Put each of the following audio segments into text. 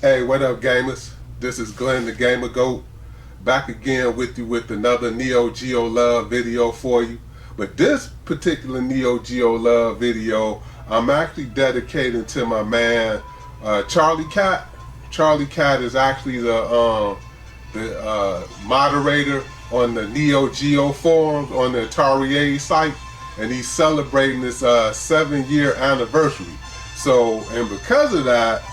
Hey, what up, gamers? This is Glenn the Gamer Goat, back again with you with another Neo Geo Love video for you. But this particular Neo Geo Love video, I'm actually dedicating to my man Charlie Cat. Charlie Cat is actually the moderator on the Neo Geo forums on the Atari AES site, and he's celebrating this 7-year anniversary. So, and because of that,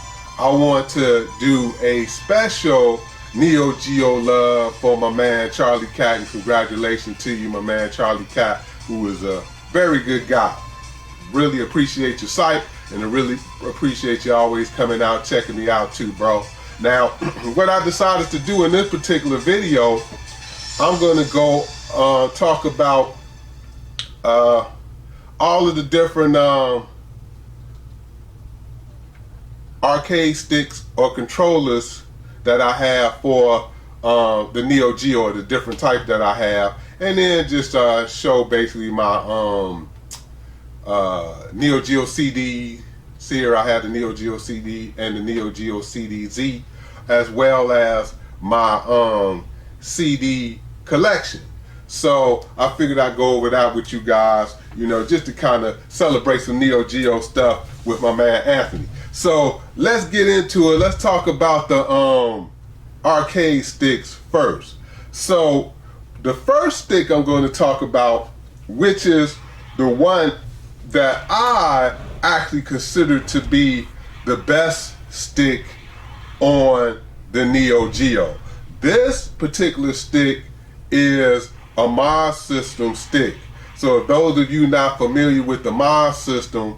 I want to do a special Neo Geo love for my man Charlie Cat, and congratulations to you, my man Charlie Cat, who is a very good guy. Really appreciate your site, and I really appreciate you always coming out, checking me out too, bro. Now, what I decided to do in this particular video, I'm gonna go talk about all of the different arcade sticks or controllers that I have for the Neo Geo, or the different type that I have, and then just show basically my Neo Geo CD. Here I have the Neo Geo CD and the Neo Geo CD-Z, as well as my CD collection. So I figured I'd go over that with you guys, you know, just to kind of celebrate some Neo Geo stuff with my man Anthony. So let's get into it. Let's talk about the arcade sticks first. So the first stick I'm going to talk about, which is the one that I actually consider to be the best stick on the Neo Geo. This particular stick is a mod system stick. So if those of you not familiar with the mod system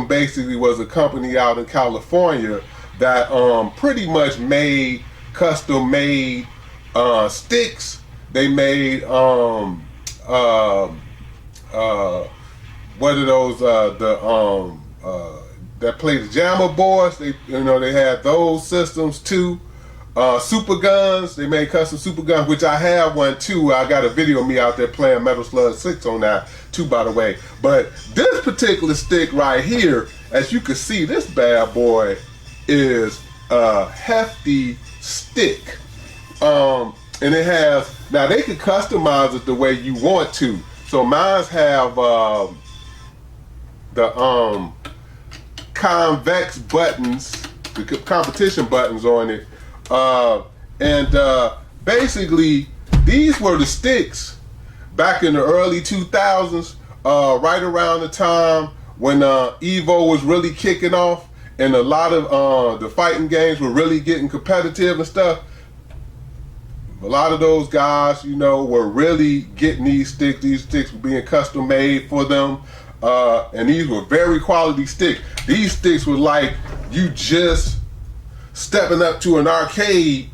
basically was a company out in California that pretty much made custom-made sticks. They made what are those that play the jammer boards? They had those systems too. Super guns, they made custom super guns, which I have one too. I got a video of me out there playing Metal Slug 6 on that too, by the way. But this particular stick right here, as you can see, this bad boy is a hefty stick. And it has, now they can customize it the way you want to. So mine have the convex buttons, the competition buttons on it. Basically, these were the sticks back in the early 2000s, right around the time when Evo was really kicking off, and a lot of the fighting games were really getting competitive and stuff. A lot of those guys, you know, were really getting these sticks. These sticks were being custom made for them, and these were very quality sticks. These sticks were like you just stepping up to an arcade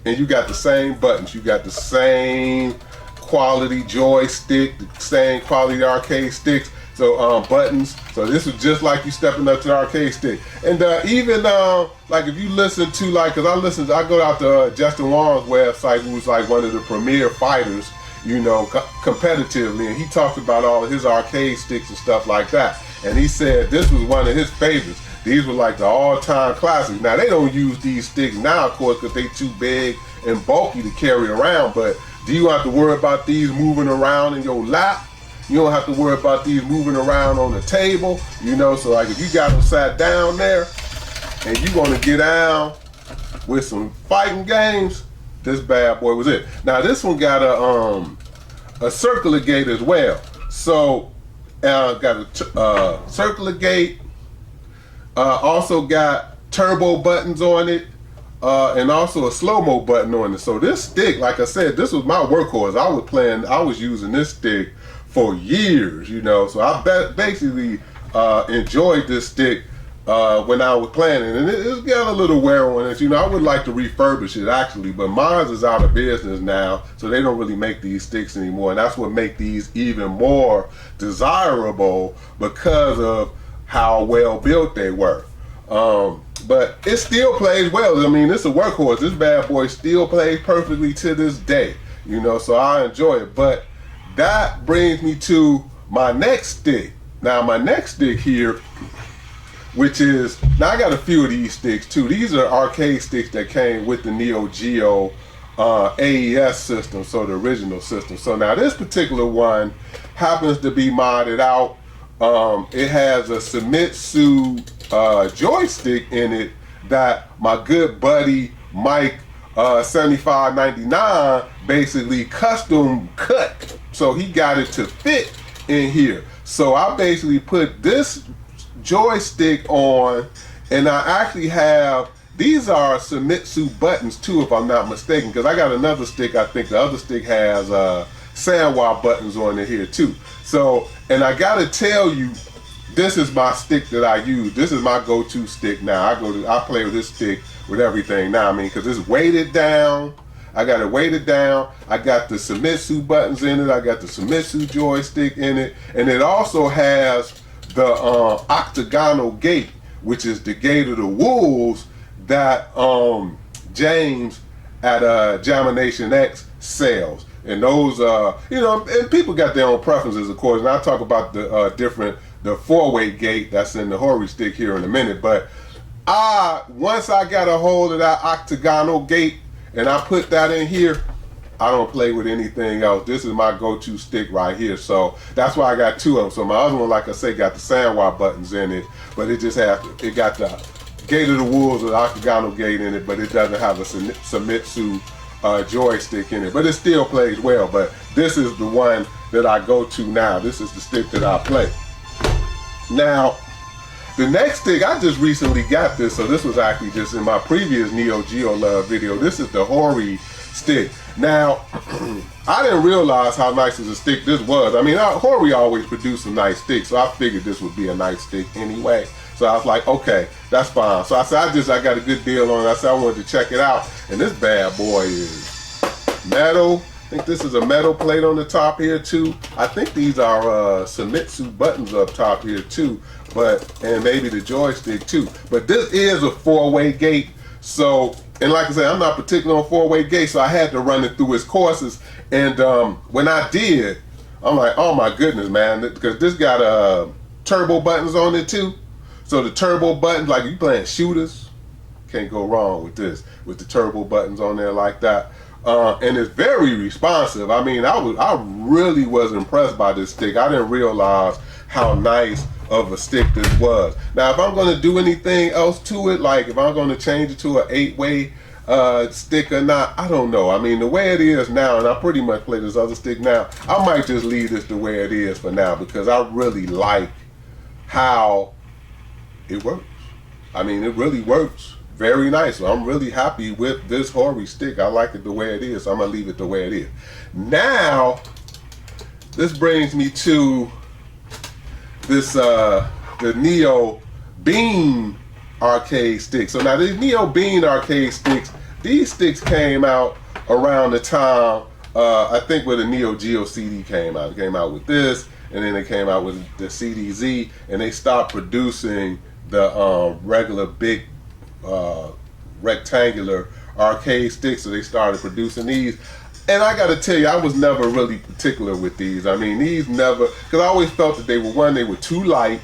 and you got the same buttons, you got the same quality joystick, the same quality arcade sticks, so buttons. So this was just like you stepping up to the arcade stick. And even like if you listen to, like, cause I go out to Justin Wong's website, who's like one of the premier fighters, you know, competitively, and he talked about all of his arcade sticks and stuff like that. And he said this was one of his favorites. These were like the all-time classics. Now, they don't use these sticks now, of course, because they too big and bulky to carry around, but do you have to worry about these moving around in your lap? You don't have to worry about these moving around on the table, you know? So like if you got them sat down there and you want to get down with some fighting games, this bad boy was it. Now, this one got a circular gate as well. So got a circular gate, also got turbo buttons on it, and also a slow-mo button on it. So this stick, like I said, this was my workhorse. I was using this stick for years, you know. So I basically enjoyed this stick when I was playing it, and it's got a little wear on it. You know, I would like to refurbish it actually, but mine is out of business now, so they don't really make these sticks anymore, and that's what makes these even more desirable because of how well built they were. But it still plays well. I mean, it's a workhorse. This bad boy still plays perfectly to this day, you know, so I enjoy it. But that brings me to my next stick. Now, my next stick here which is, now I got a few of these sticks too. These are arcade sticks that came with the Neo Geo AES system, so the original system. So now this particular one happens to be modded out. It has a Famitsu joystick in it that my good buddy Mike 7599 basically custom cut. So he got it to fit in here. So I basically put this joystick on, and I actually have, these are Famitsu buttons too, if I'm not mistaken, because I got another stick. I think the other stick has Sanwa buttons on it here too. So, and I gotta tell you, this is my stick that I use. This is my go-to stick now. I play with this stick with everything now. I mean, because it's weighted down. I got it weighted down. I got the Famitsu buttons in it. I got the Famitsu joystick in it, and it also has the octagonal gate, which is the gate of the wolves that James at Jamination X sells. And those, you know, and people got their own preferences, of course. And I'll talk about the the four-way gate that's in the Hori stick here in a minute. But once I got a hold of that octagonal gate and I put that in here, I don't play with anything else. This is my go-to stick right here. So that's why I got two of them. So my other one, like I say, got the Sanwa buttons in it, but it just has, it got the Gate of the Wolves or the octagonal gate in it, but it doesn't have a Famitsu joystick in it. But it still plays well. But this is the one that I go to now. This is the stick that I play. Now, the next stick, I just recently got this, so this was actually just in my previous Neo Geo Love video. This is the Hori stick. Now, I didn't realize how nice of a stick this was. I mean, Hori always produced some nice sticks, so I figured this would be a nice stick anyway. So I was like, okay, that's fine. So I said, I got a good deal on it. I said I wanted to check it out. And this bad boy is metal. I think this is a metal plate on the top here too. I think these are Famitsu buttons up top here too, and maybe the joystick too. But this is a four-way gate. So, and like I said, I'm not particular on four-way gates, so I had to run it through its courses. And when I did, I'm like, oh my goodness, man, because this got turbo buttons on it too. So the turbo buttons, like you playing shooters, can't go wrong with this, with the turbo buttons on there like that. And it's very responsive. I mean, I really was impressed by this stick. I didn't realize how nice of a stick this was. Now, if I'm going to do anything else to it, like if I'm going to change it to an 8-way stick or not, I don't know. I mean, the way it is now, and I pretty much play this other stick now, I might just leave this the way it is for now, because I really like how it works. I mean, it really works very nice. So I'm really happy with this Hori stick. I like it the way it is, so I'm gonna leave it the way it is. Now, this brings me to this the Neo Bean arcade stick. So now these Neo Bean arcade sticks, these sticks came out around the time I think where the Neo Geo CD came out. It came out with this, and then it came out with the CDZ, and they stopped producing the regular big rectangular arcade sticks, so they started producing these. And I gotta tell you, I was never really particular with these. I mean, these never, because I always felt that they were too light.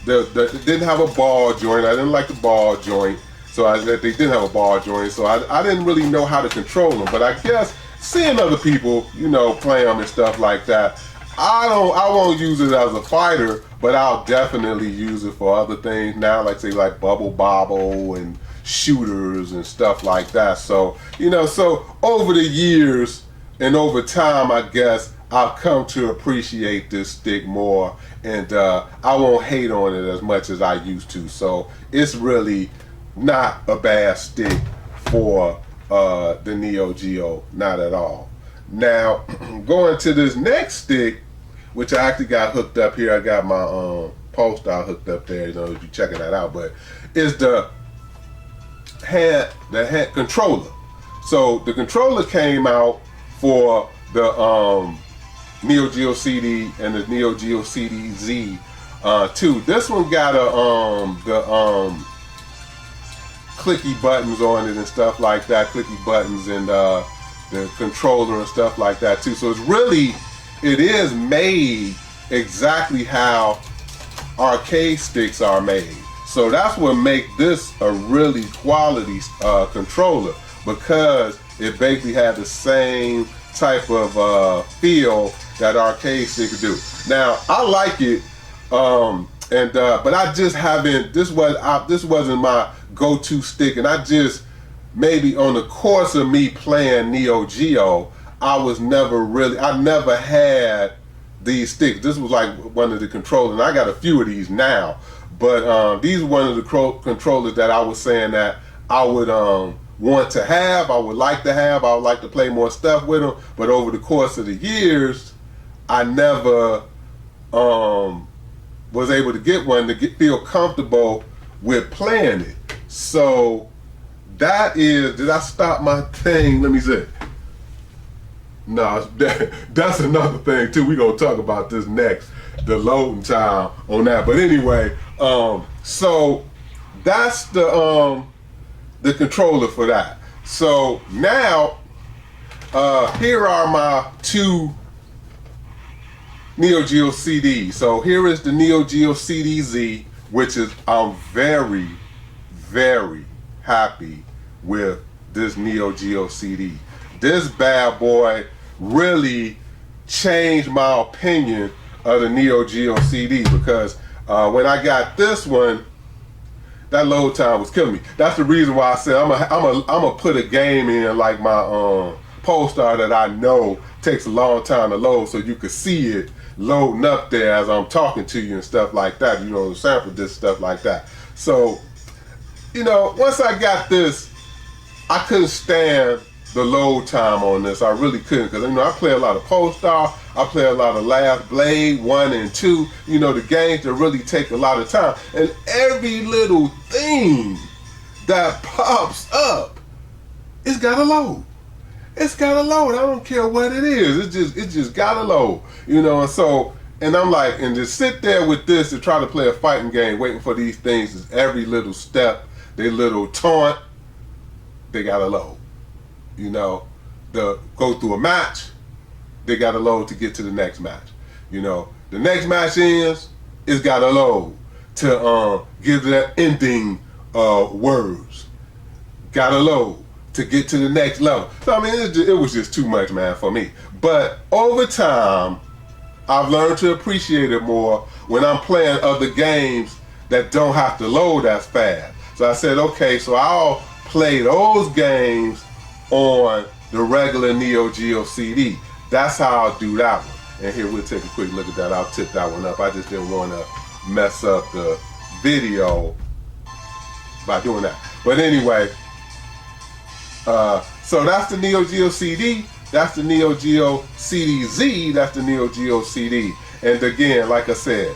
They didn't have a ball joint. I didn't like the ball joint, so they didn't have a ball joint, so I didn't really know how to control them. But I guess seeing other people, you know, play them and stuff like that, I won't use it as a fighter, but I'll definitely use it for other things now, like say like Bubble Bobble and shooters and stuff like that. So, you know, so over the years and over time, I guess I've come to appreciate this stick more, and I won't hate on it as much as I used to. So it's really not a bad stick for the Neo Geo, not at all. Now, going to this next stick, which I actually got hooked up here. I got my post out hooked up there, you know, if you're checking that out. But it's the hand controller. So the controller came out for the Neo Geo CD and the Neo Geo CD-Z too. This one got the clicky buttons on it and stuff like that, clicky buttons and the controller and stuff like that too. So it's really, it is made exactly how arcade sticks are made. So that's what make this a really quality controller, because it basically had the same type of feel that arcade sticks do. Now I like it, but I just haven't. This wasn't my go-to stick, and I just, maybe on the course of me playing Neo Geo, I never had these sticks. This was like one of the controllers, and I got a few of these now. But these are one of the controllers that I was saying that I would want to have, I would like to have, I would like to play more stuff with them. But over the course of the years, I never was able to get one to feel comfortable with playing it. So that is, did I stop my thing? Let me see. No, that's another thing too. We're gonna talk about this next, the loading time on that. But anyway, so that's the controller for that. So now, here are my two Neo Geo CDs. So here is the Neo Geo CD-Z, which is, I'm very, very happy with this Neo Geo CD. This bad boy really changed my opinion of the Neo Geo CD, because when I got this one, that load time was killing me. That's the reason why I said I'm gonna put a game in, like my Polestar, that I know takes a long time to load, so you can see it loading up there as I'm talking to you and stuff like that. You know, sample this stuff like that. So, you know, once I got this, I couldn't stand the load time on this. I really couldn't, because, you know, I play a lot of Polestar, I play a lot of Last Blade 1 and 2, you know, the games that really take a lot of time. And every little thing that pops up, it's gotta load. It's gotta load. I don't care what it is. It just gotta load. You know, and so, and I'm like, and just sit there with this and try to play a fighting game, waiting for these things, is every little step, their little taunt, they gotta load. You know, go through a match, they gotta load to get to the next match. You know, the next match ends, it's gotta load to give that ending words. Gotta load to get to the next level. So I mean, it was just too much, man, for me. But over time, I've learned to appreciate it more when I'm playing other games that don't have to load as fast. So I said, okay, so I'll play those games on the regular Neo Geo CD. That's how I'll do that one. And here, we'll take a quick look at that. I'll tip that one up. I just didn't want to mess up the video by doing that. But anyway, so that's the Neo Geo CD, that's the Neo Geo CD-Z, that's the Neo Geo CD. And again, like I said,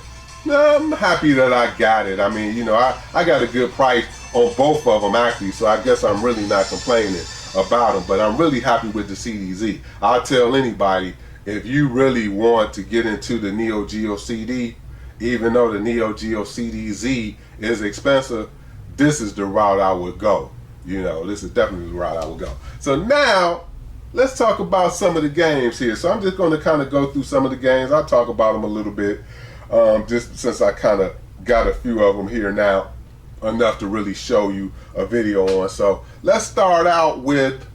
I'm happy that I got it. I mean, you know, I got a good price on both of them actually, so I guess I'm really not complaining about them, but I'm really happy with the CD-Z. I'll tell anybody, if you really want to get into the Neo Geo CD, even though the Neo Geo CD-Z is expensive, this is the route I would go. You know, this is definitely the route I would go. So now, let's talk about some of the games here. So I'm just going to kind of go through some of the games. I'll talk about them a little bit, just since I kind of got a few of them here now, enough to really show you a video on. So let's start out with,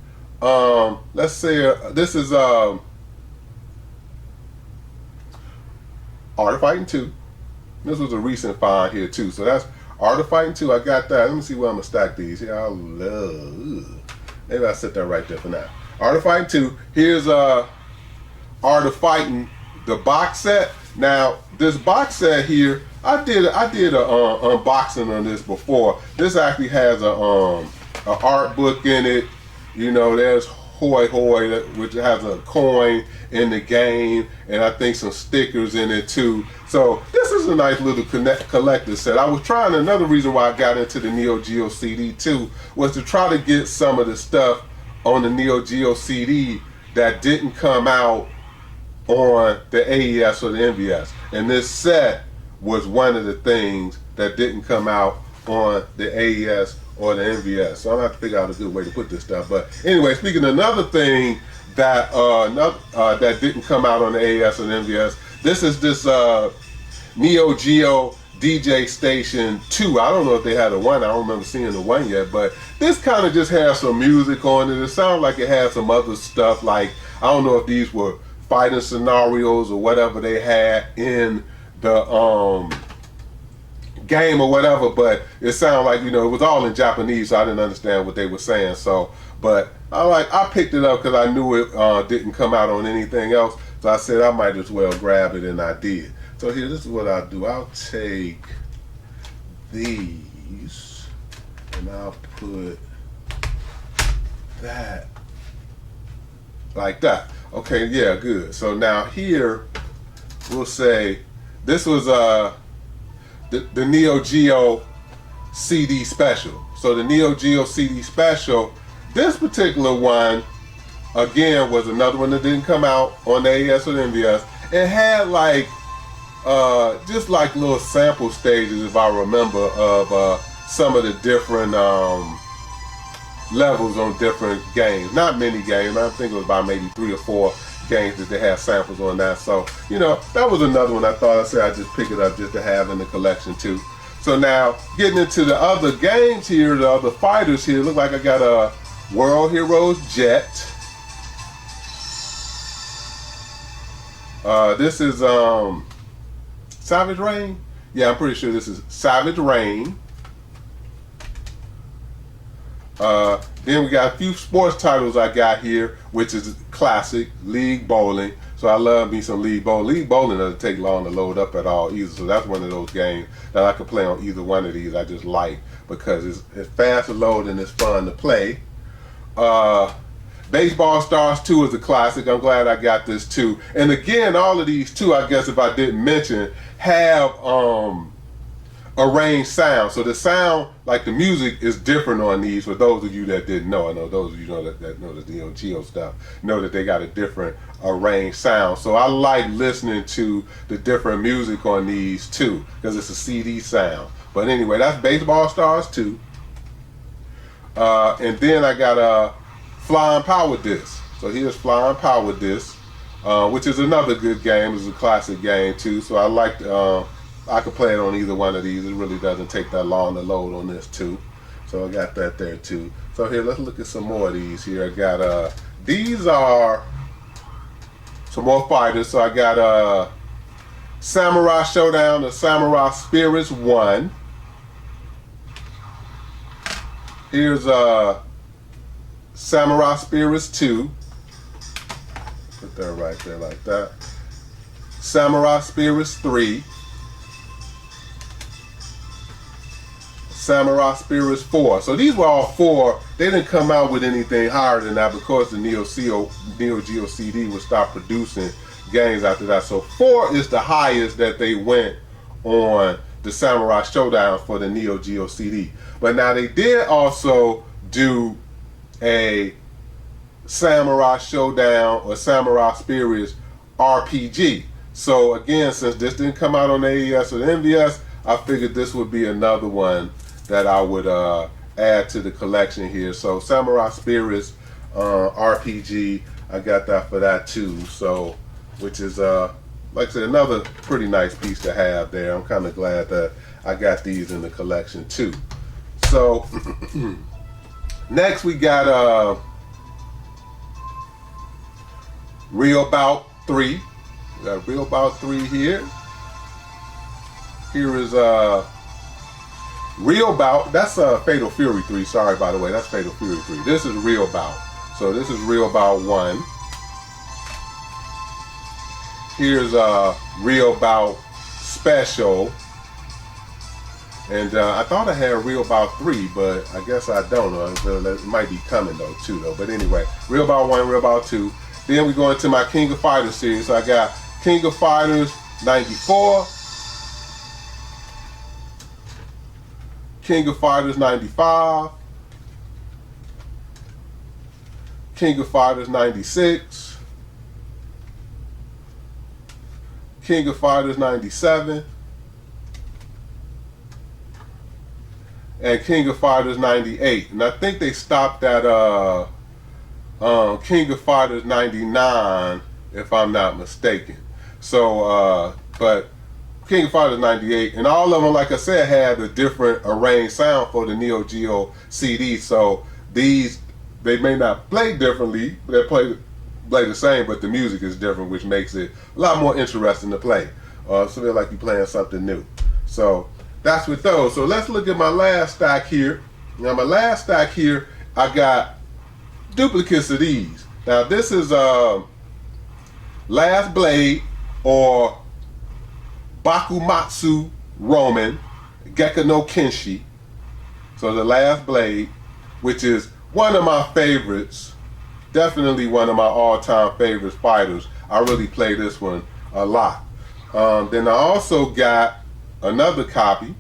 let's say this is Art of Fighting 2. This was a recent find here too. So that's Art of Fighting 2, I got that. Let me see where I'm gonna stack these. Here, I love. Maybe I'll set that right there for now. Art of Fighting 2. Here's Art of Fighting, the box set. Now, this box set here, I did a unboxing on this before. This actually has a art book in it. You know, there's Hoi Hoi, which has a coin in the game, and I think some stickers in it too. So this is a nice little collector set. I was trying, another reason why I got into the Neo Geo CD too, was to try to get some of the stuff on the Neo Geo CD that didn't come out on the AES or the NVS. And this set was one of the things that didn't come out on the AES or the NVS. So I'm gonna have to figure out a good way to put this stuff. But anyway, speaking of another thing that that didn't come out on the AES or the NVS, this is this Neo Geo DJ Station 2. I don't know if they had a 1. I don't remember seeing the 1 yet, but this kind of just has some music on it. It sounds like it has some other stuff, like, I don't know if these were fighting scenarios or whatever they had in the game or whatever, but it sounded like, you know, it was all in Japanese, so I didn't understand what they were saying. So, but I picked it up because I knew it didn't come out on anything else, so I said I might as well grab it, and I did. So here, this is what I'll do. I'll take these and I'll put that like that. Okay, yeah, good. So now here we'll say this was the Neo Geo CD special. So the Neo Geo CD special, this particular one, again, was another one that didn't come out on the AES or the MVS. It had like, just like little sample stages, if I remember, of some of the different levels on different games. Not many games, I think it was about maybe 3 or 4 games that they had samples on that. So, you know, that was another one I thought I said I'd just pick it up just to have in the collection too. So now, getting into the other games here, the other fighters here, look like I got a World Heroes Jet. This is Savage Rain? Yeah, I'm pretty sure this is Savage Rain. Then we got a few sports titles I got here, which is classic, League Bowling. So I love me some League Bowling. League Bowling doesn't take long to load up at all either. So that's one of those games that I could play on either one of these. I just like because it's fast to load and it's fun to play. Baseball Stars 2 is a classic. I'm glad I got this too. And again, all of these too, I guess if I didn't mention, have arranged sound. So the sound, like the music, is different on these. For those of you that didn't know, I know those of you know that know the Neo Geo stuff, know that they got a different arranged sound. So I like listening to the different music on these too, because it's a CD sound. But anyway, that's Baseball Stars 2. And then I got a Flying Power Disc. So here's Flying Power Disc, which is another good game. It's a classic game too. So I like I could play it on either one of these. It really doesn't take that long to load on this too. So I got that there too. So here, let's look at some more of these here. I got these are some more fighters. So I got Samurai Showdown, the Samurai Spirits 1. Here's Samurai Spirits 2. Put that right there like that. Samurai Spirits 3. Samurai Spirits 4. So these were all 4. They didn't come out with anything higher than that because the Neo Geo CD would stop producing games after that. So 4 is the highest that they went on the Samurai Showdown for the Neo Geo CD. But now they did also do a Samurai Showdown or Samurai Spirits RPG. So again, since this didn't come out on the AES or the MVS, I figured this would be another one that I would add to the collection here. So Samurai Spirits RPG, I got that for that too. So, which is like I said, another pretty nice piece to have there. I'm kind of glad that I got these in the collection too. So next we got Real Bout 3. We got Real Bout 3 here. Here is Real Bout. That's Fatal Fury 3. Sorry, by the way, that's Fatal Fury 3. This is Real Bout. So this is Real Bout 1. Here's Real Bout Special. And I thought I had Real Bout 3, but I guess I don't know. It might be coming though too though. But anyway, Real Bout 1, Real Bout 2. Then we go into my King of Fighters series. So I got King of Fighters 94. King of Fighters 95. King of Fighters 96. King of Fighters 97. And King of Fighters 98. And I think they stopped at King of Fighters 99, if I'm not mistaken. So, but King of Fighters 98, and all of them, like I said, had a different arranged sound for the Neo Geo CD. So these, they may not play differently, they play the same, but the music is different, which makes it a lot more interesting to play. So feel like you're playing something new. So that's with those. So let's look at my last stack here. Now my last stack here, I got duplicates of these. Now this is Last Blade or Bakumatsu Roman Gekko no Kenshi. So the Last Blade, which is one of my favorites, definitely one of my all-time favorite fighters. I really play this one a lot. Then I also got another copy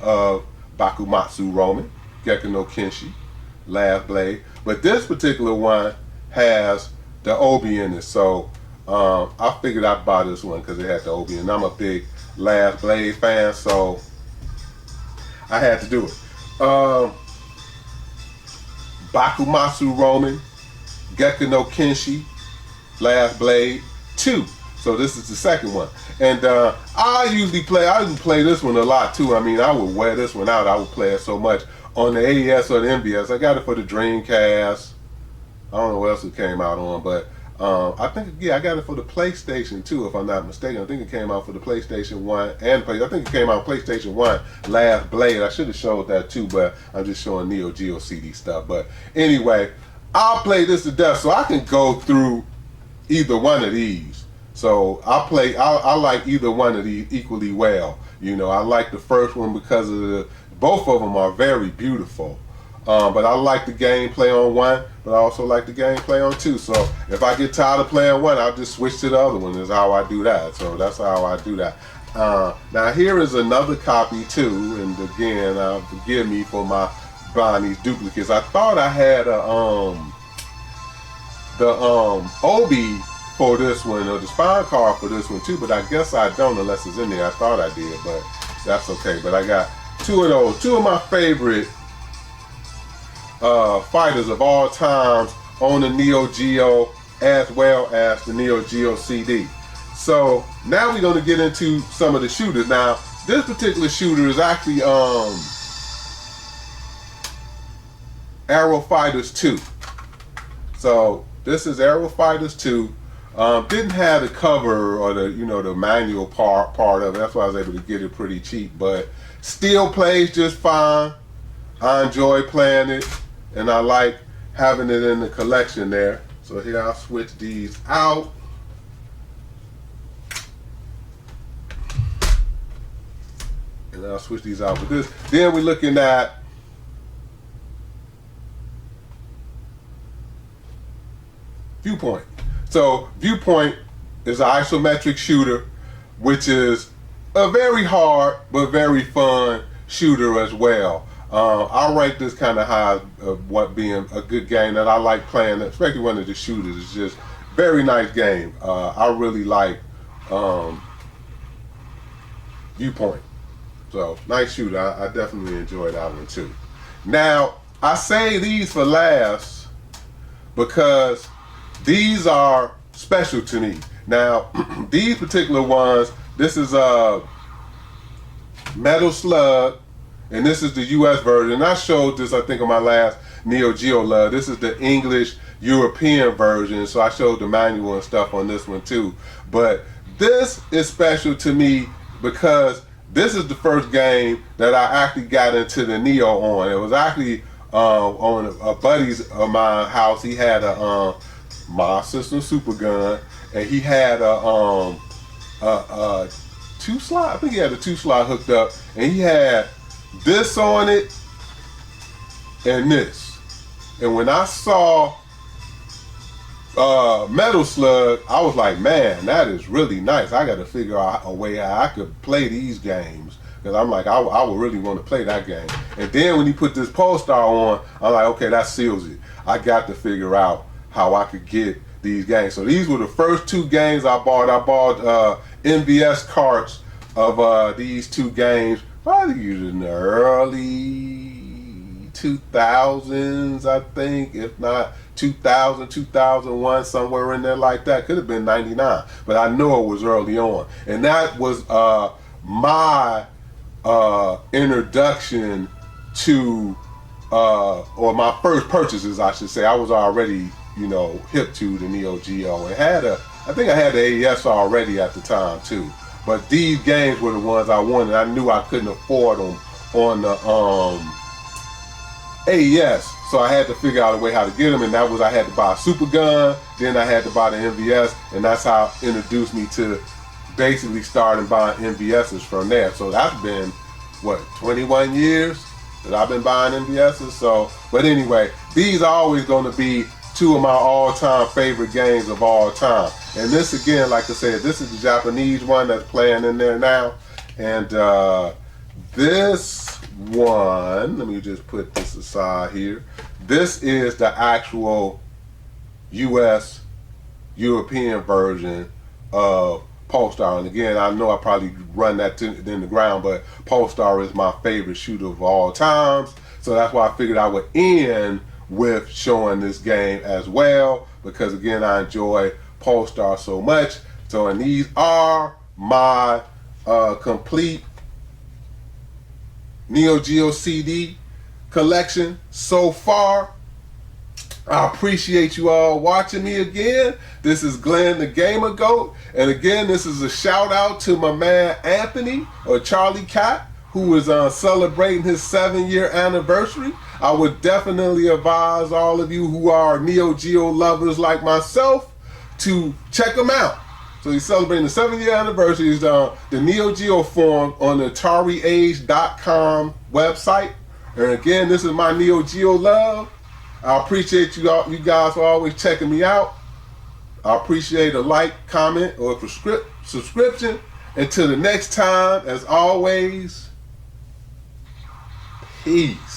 of Bakumatsu Roman Gekko no Kenshi, Last Blade, but this particular one has the Obi in it. So I figured I'd buy this one because it had the Obi, and I'm a big Last Blade fan, so I had to do it. Bakumatsu Roman Gekko no Kenshi, Last Blade 2. So this is the second one. And I didn't play this one a lot too. I mean, I would wear this one out. I would play it so much on the AES or the MVS. I got it for the Dreamcast. I don't know what else it came out on, but I think, yeah, I got it for the PlayStation 2, if I'm not mistaken. I think it came out for the PlayStation 1 and I think it came out PlayStation 1, Last Blade. I should have showed that too, but I'm just showing Neo Geo CD stuff. But anyway, I'll play this to death, so I can go through either one of these. So I like either one of these equally well. You know, I like the first one because of both of them are very beautiful. But I like the gameplay on one, but I also like the gameplay on two. So if I get tired of playing one, I'll just switch to the other one. Is how I do that. So that's how I do that. Now here is another copy too, and again, forgive me for my buying these duplicates. I thought I had the Obi for this one, or the spine card for this one too, but I guess I don't unless it's in there. I thought I did, but that's okay. But I got two of those, two of my favorite fighters of all times on the Neo Geo as well as the Neo Geo CD. So now we're going to get into some of the shooters. Now this particular shooter is actually Aero Fighters 2. So this is Aero Fighters 2. Didn't have the cover or the manual part of it. That's why I was able to get it pretty cheap, but still plays just fine. I enjoy playing it, and I like having it in the collection there. So here I'll switch these out. And I'll switch these out with this. Then we're looking at Viewpoint. So Viewpoint is an isometric shooter, which is a very hard but very fun shooter as well. I rank this kind of high of what being a good game that I like playing, especially one of the shooters. It's just very nice game. I really like Viewpoint. So nice shooter. I definitely enjoy that one too. Now I say these for last because these are special to me. Now these particular ones, this is a Metal Slug, and this is the US version. I showed this, I think, on my last Neo Geo Love. This is the English European version, so I showed the manual and stuff on this one too. But this is special to me because this is the first game that I actually got into the Neo on. It was actually on a buddy's of my house. He had a my system super gun, and he had a 2-slot. I think he had a 2-slot hooked up, and he had this on it and this. And when I saw Metal Slug, I was like, man, that is really nice. I got to figure out a way how I could play these games, because I'm like, I would really want to play that game. And then when he put this Polestar on, I'm like, okay, that seals it. I got to figure out how I could get these games. So these were the first two games I bought. I bought MVS carts of these two games, probably in the early 2000s, I think, if not 2000, 2001, somewhere in there like that. Could have been 99, but I know it was early on. And that was my introduction to, or my first purchases, I should say. I was already, hip to the Neo Geo, and I think I had the AES already at the time too. But these games were the ones I wanted. I knew I couldn't afford them on the AES, so I had to figure out a way how to get them, and that was I had to buy a Super Gun, then I had to buy the MVS, and that's how it introduced me to basically starting buying MVSs from there. So that's been, 21 years that I've been buying MVSs. So, but anyway, these are always going to be two of my all-time favorite games of all time. And this, again, like I said, this is the Japanese one that's playing in there now. And this one, let me just put this aside here. This is the actual US European version of Polestar. And again, I know I probably run that in the ground, but Polestar is my favorite shooter of all times. So that's why I figured I would end with showing this game as well, because again, I enjoy Polestar so much. So, and these are my complete Neo Geo CD collection so far. I appreciate you all watching me again. This is Glenn the Gamer Goat, and again, this is a shout out to my man Anthony, or Charlie Cat, who is celebrating his 7-year anniversary. I would definitely advise all of you who are Neo Geo lovers like myself to check him out. So he's celebrating the 7-year anniversary. He's the Neo Geo forum on the AtariAge.com website. And again, this is my Neo Geo love. I appreciate you guys for always checking me out. I appreciate a like, comment, or subscription. Until the next time, as always, peace.